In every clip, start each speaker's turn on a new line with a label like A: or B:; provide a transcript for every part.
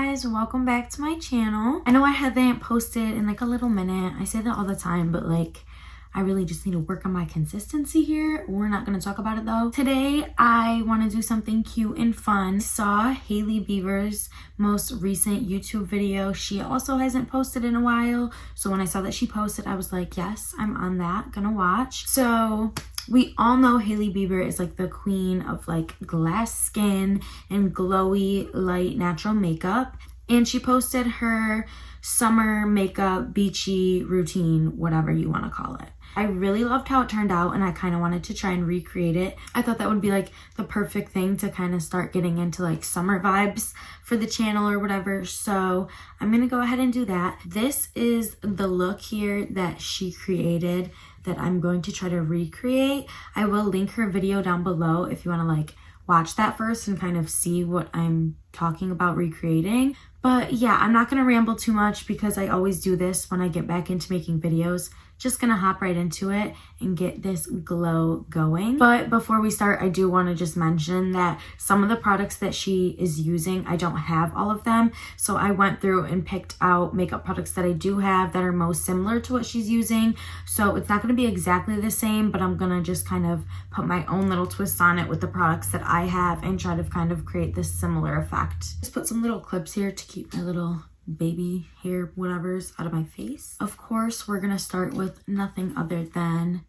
A: guys, welcome back to my channel. I know I haven't posted in like a little minute. I say that all the time, but like I really just need to work on my consistency here. We're not going to talk about it though. Today I want to do something cute and fun. Saw Hailey Bieber's most recent YouTube video. She also hasn't posted in a while, so when I saw that she posted, I was like, yes, I'm on that, gonna watch. So we all know Hailey Bieber is like the queen of like glass skin and glowy light natural makeup, and she posted her summer makeup beachy routine, whatever you want to call it. I really loved how it turned out, and I kind of wanted to try and recreate it. I thought that would be like the perfect thing to kind of start getting into like summer vibes for the channel or whatever. So I'm gonna go ahead and do that. This is the look here that she created that I'm going to try to recreate. I will link her video down below if you want to like watch that first and kind of see what I'm talking about recreating. But yeah, I'm not going to ramble too much because I always do this when I get back into making videos. Just gonna hop right into it and get this glow going. But before we start, I do want to just mention that some of the products that she is using, I don't have all of them. So I went through and picked out makeup products that I do have that are most similar to what she's using. So it's not going to be exactly the same, but I'm gonna just kind of put my own little twist on it with the products that I have and try to kind of create this similar effect. Just put some little clips here to keep my little baby hair whatever's out of my face. Of course, we're gonna start with nothing other than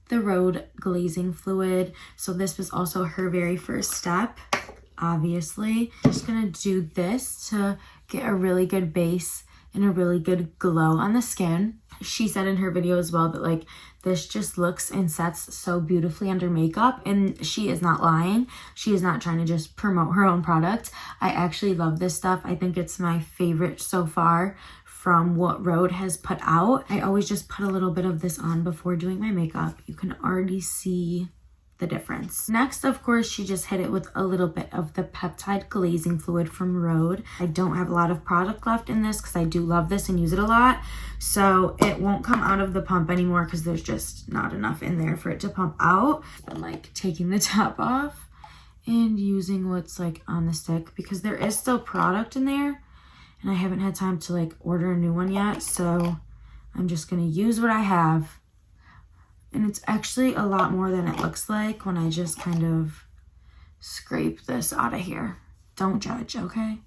A: the Rhode glazing fluid. So this was also her very first step, obviously. Just gonna do this to get a really good base and a really good glow on the skin. She said in her video as well that like this just looks and sets so beautifully under makeup, and she is not lying. She is not trying to just promote her own product. I actually love this stuff. I think it's my favorite so far from what Rhode has put out. I always just put a little bit of this on before doing my makeup. You can already see the difference. Next, of course, she just hit it with a little bit of the peptide glazing fluid from Rhode. I don't have a lot of product left in this because I do love this and use it a lot, so it won't come out of the pump anymore because there's just not enough in there for it to pump out. I'm like taking the top off and using what's like on the stick because there is still product in there and I haven't had time to like order a new one yet, so I'm just gonna use what I have. And it's actually a lot more than it looks like when I just kind of scrape this out of here. Don't judge, okay?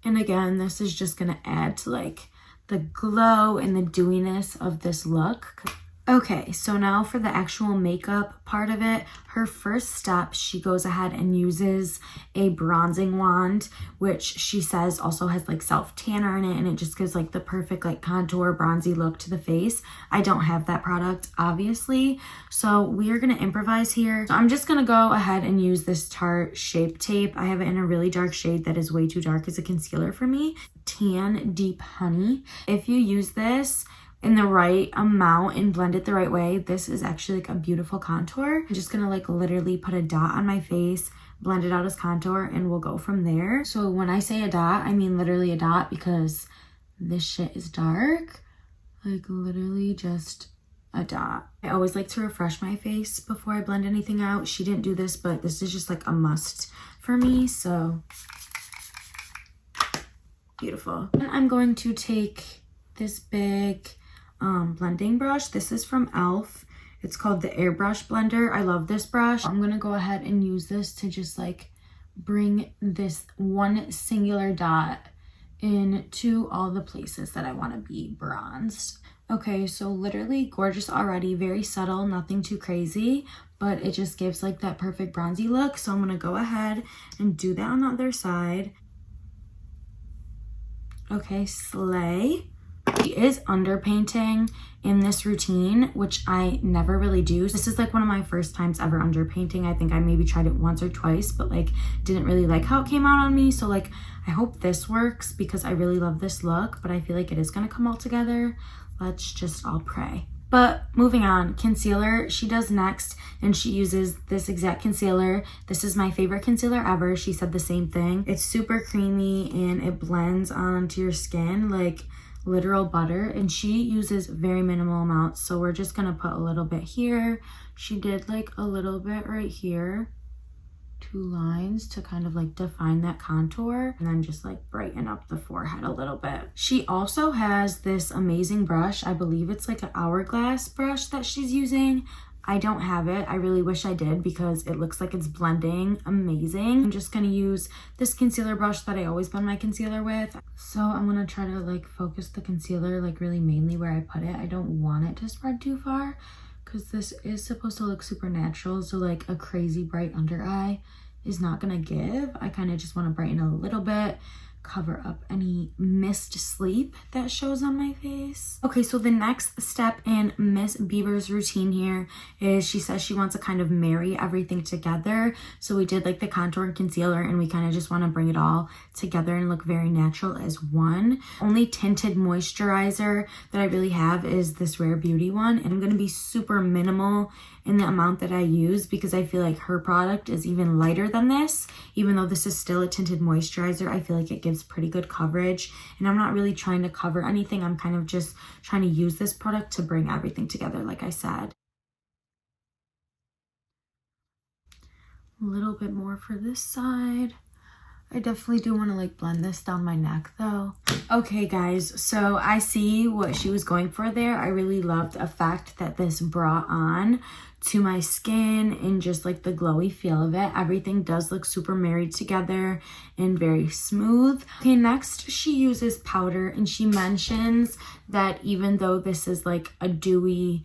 A: And again, this is just gonna add to like the glow and the dewiness of this look. Okay, so now for the actual makeup part of it, her first step, she goes ahead and uses a bronzing wand, which she says also has like self tanner in it, and it just gives like the perfect like contour bronzy look to the face. I don't have that product, obviously, so we are gonna improvise here. So I'm just gonna go ahead and use this Tarte Shape Tape. I have it in a really dark shade that is way too dark as a concealer for me. Tan Deep Honey. If you use this in the right amount and blend it the right way, this is actually like a beautiful contour. I'm just gonna like literally put a dot on my face, blend it out as contour, and we'll go from there. So when I say a dot, I mean literally a dot because this shit is dark. Like literally just a dot. I always like to refresh my face before I blend anything out. She didn't do this, but this is just like a must for me, so beautiful. And I'm going to take this big blending brush. This is from e.l.f. It's called the Airbrush Blender. I love this brush. I'm gonna go ahead and use this to just like bring this one singular dot into all the places that I want to be bronzed. Okay, so literally gorgeous already, very subtle, nothing too crazy, but it just gives like that perfect bronzy look. So I'm gonna go ahead and do that on the other side. Okay, slay. She is underpainting in this routine, which I never really do. This is like one of my first times ever underpainting. I think I maybe tried it once or twice, but like didn't really like how it came out on me. So like I hope this works because I really love this look, but I feel like it is gonna come all together. Let's just all pray. But moving on, concealer, she does next, and she uses this exact concealer. This is my favorite concealer ever. She said the same thing. It's super creamy and it blends onto your skin like literal butter, and she uses very minimal amounts, so we're just gonna put a little bit here. She did like a little bit right here, two lines to kind of like define that contour, and then just like brighten up the forehead a little bit. She also has this amazing brush. I believe it's like an hourglass brush that she's using. I don't have it. I really wish I did because it looks like it's blending amazing. I'm just gonna use this concealer brush that I always blend my concealer with. So I'm gonna try to like focus the concealer like really mainly where I put it. I don't want it to spread too far because this is supposed to look super natural. So like a crazy bright under eye is not gonna give. I kind of just want to brighten a little bit, cover up any missed sleep that shows on my face. Okay, so the next step in Miss Bieber's routine here is she says she wants to kind of marry everything together. So we did like the contour and concealer, and we kind of just want to bring it all together and look very natural as one. Only tinted moisturizer that I really have is this Rare Beauty one, and I'm going to be super minimal in the amount that I use because I feel like her product is even lighter than this. Even though this is still a tinted moisturizer, I feel like it gives pretty good coverage, and I'm not really trying to cover anything. I'm kind of just trying to use this product to bring everything together, like I said. A little bit more for this side. I definitely do want to like blend this down my neck though. Okay guys, so I see what she was going for there. I really loved the effect that this brought on to my skin and just like the glowy feel of it. Everything does look super married together and very smooth. Okay, next she uses powder, and she mentions that even though this is like a dewy,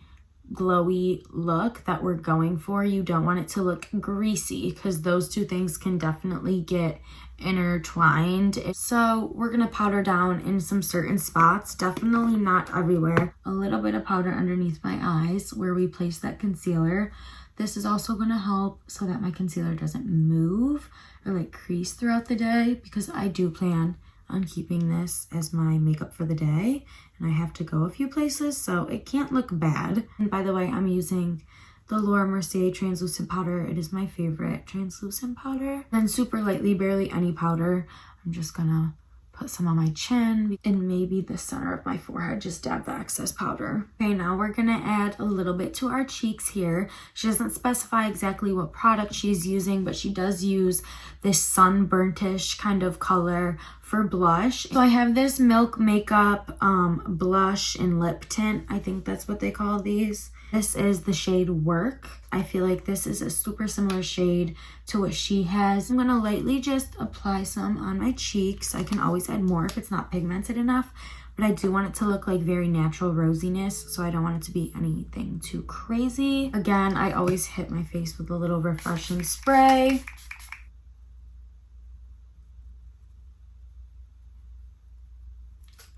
A: glowy look that we're going for, you don't want it to look greasy because those two things can definitely get intertwined. So we're gonna powder down in some certain spots, definitely not everywhere. A little bit of powder underneath my eyes where we place that concealer. This is also gonna help so that my concealer doesn't move or like crease throughout the day, because I do plan on keeping this as my makeup for the day, and I have to go a few places, so it can't look bad. And by the way, I'm using the Laura Mercier translucent powder. It is my favorite translucent powder. Then super lightly, barely any powder, I'm just gonna put some on my chin and maybe the center of my forehead, just dab the excess powder. Okay, now we're gonna add a little bit to our cheeks here. She doesn't specify exactly what product she's using, but she does use this sunburntish kind of color for blush. So I have this Milk Makeup blush and lip tint. I think that's what they call these. This is the shade Work. I feel like this is a super similar shade to what she has. I'm gonna lightly just apply some on my cheeks. I can always add more if it's not pigmented enough, but I do want it to look like very natural rosiness, so I don't want it to be anything too crazy. Again, I always hit my face with a little refreshing spray.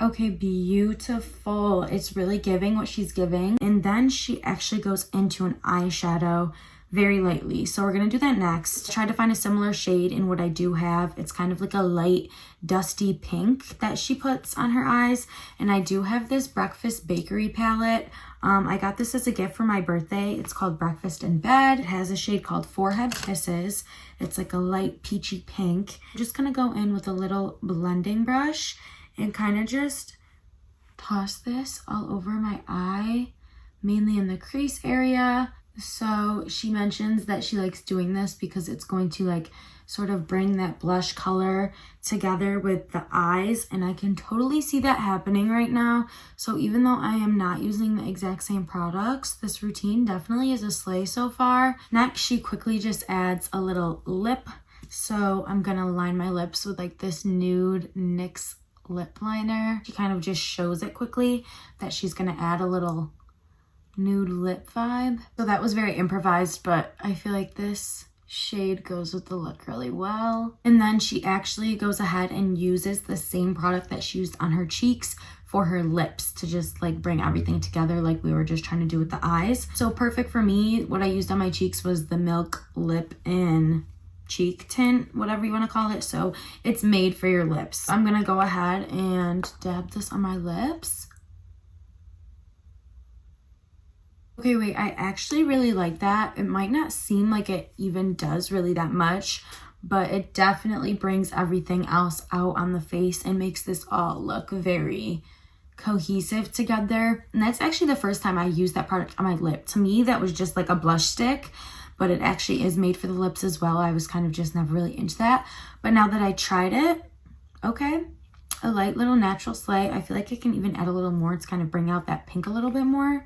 A: Okay, beautiful. It's really giving what she's giving. And then she actually goes into an eyeshadow very lightly. So we're gonna do that next. Try to find a similar shade in what I do have. It's kind of like a light dusty pink that she puts on her eyes. And I do have this Breakfast Bakery palette. I got this as a gift for my birthday. It's called Breakfast in Bed. It has a shade called Forehead Kisses. It's like a light peachy pink. I'm just gonna go in with a little blending brush and kind of just toss this all over my eye, mainly in the crease area. So she mentions that she likes doing this because it's going to like sort of bring that blush color together with the eyes, and I can totally see that happening right now. So even though I am not using the exact same products, this routine definitely is a slay so far. Next, she quickly just adds a little lip. So I'm gonna line my lips with like this nude NYX lip liner. She kind of just shows it quickly that she's gonna add a little nude lip vibe. So that was very improvised, but I feel like this shade goes with the look really well. And then she actually goes ahead and uses the same product that she used on her cheeks for her lips to just like bring everything together like we were just trying to do with the eyes. So perfect for me. What I used on my cheeks was the Milk Lip and Cheek tint, whatever you want to call it. So it's made for your lips. I'm gonna go ahead and dab this on my lips. Okay, wait, I actually really like that. It might not seem like it even does really that much, but it definitely brings everything else out on the face and makes this all look very cohesive together. And that's actually the first time I used that product on my lip. To me, that was just like a blush stick. but it actually is made for the lips as well. I was kind of just never really into that. But now that I tried it, okay, a light little natural slay. I feel like I can even add a little more to kind of bring out that pink a little bit more.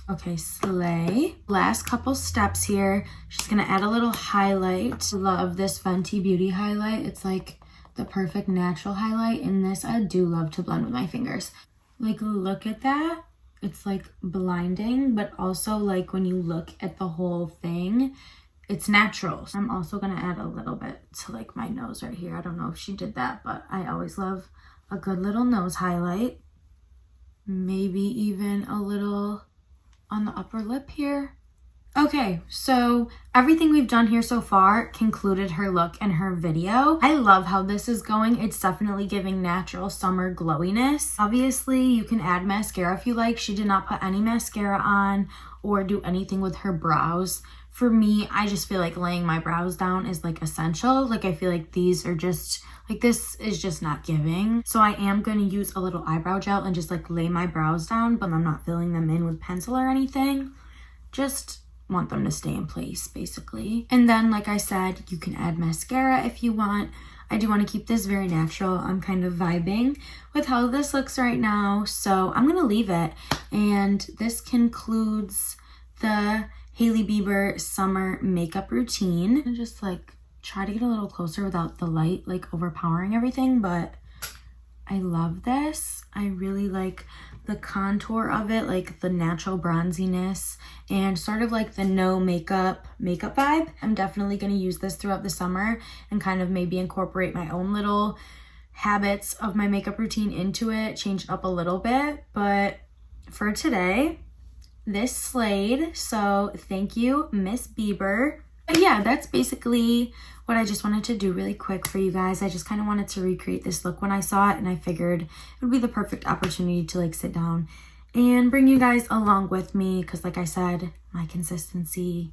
A: Okay, slay. Last couple steps here. Just gonna add a little highlight. Love this Fenty Beauty highlight. It's like the perfect natural highlight. And this I do love to blend with my fingers. Like, look at that. It's like blinding, but also like when you look at the whole thing, it's natural. I'm also gonna add a little bit to like my nose right here. I don't know if she did that, but I always love a good little nose highlight. Maybe even a little on the upper lip here. Okay, so everything we've done here so far concluded her look and her video. I love how this is going. It's definitely giving natural summer glowiness. Obviously, you can add mascara if you like. She did not put any mascara on or do anything with her brows. For me, I just feel like laying my brows down is like essential. Like, I feel like these are just like, this is just not giving. So I am going to use a little eyebrow gel and just like lay my brows down, but I'm not filling them in with pencil or anything. Just want them to stay in place basically. And then, like I said, you can add mascara if you want. I do want to keep this very natural. I'm kind of vibing with how this looks right now, so I'm gonna leave it. And this concludes the Hailey Bieber summer makeup routine. And just like try to get a little closer without the light like overpowering everything, but I love this. I really like the contour of it, like the natural bronziness and sort of like the no makeup vibe. I'm definitely going to use this throughout the summer and kind of maybe incorporate my own little habits of my makeup routine into it, change it up a little bit. But for today, this slayed. So thank you, Miss Bieber. But yeah, that's basically what I just wanted to do really quick for you guys. I just kind of wanted to recreate this look when I saw it, and I figured it would be the perfect opportunity to like sit down and bring you guys along with me, because like I said, my consistency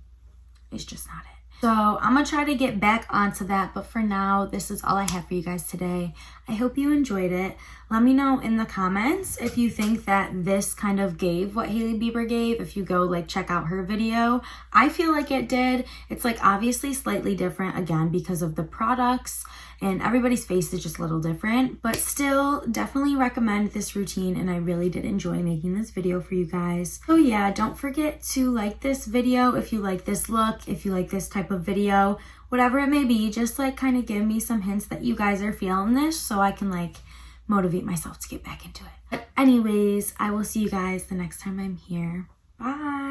A: is just not it. So I'm gonna try to get back onto that, but for now, this is all I have for you guys today. I hope you enjoyed it. Let me know in the comments if you think that this kind of gave what Hailey Bieber gave, if you go like check out her video. I feel like it did. It's like obviously slightly different, again, because of the products and everybody's face is just a little different, but still definitely recommend this routine, and I really did enjoy making this video for you guys. So yeah, don't forget to like this video if you like this look, if you like this type of video, whatever it may be. Just like kind of give me some hints that you guys are feeling this so I can like motivate myself to get back into it. But anyways, I will see you guys the next time I'm here. Bye.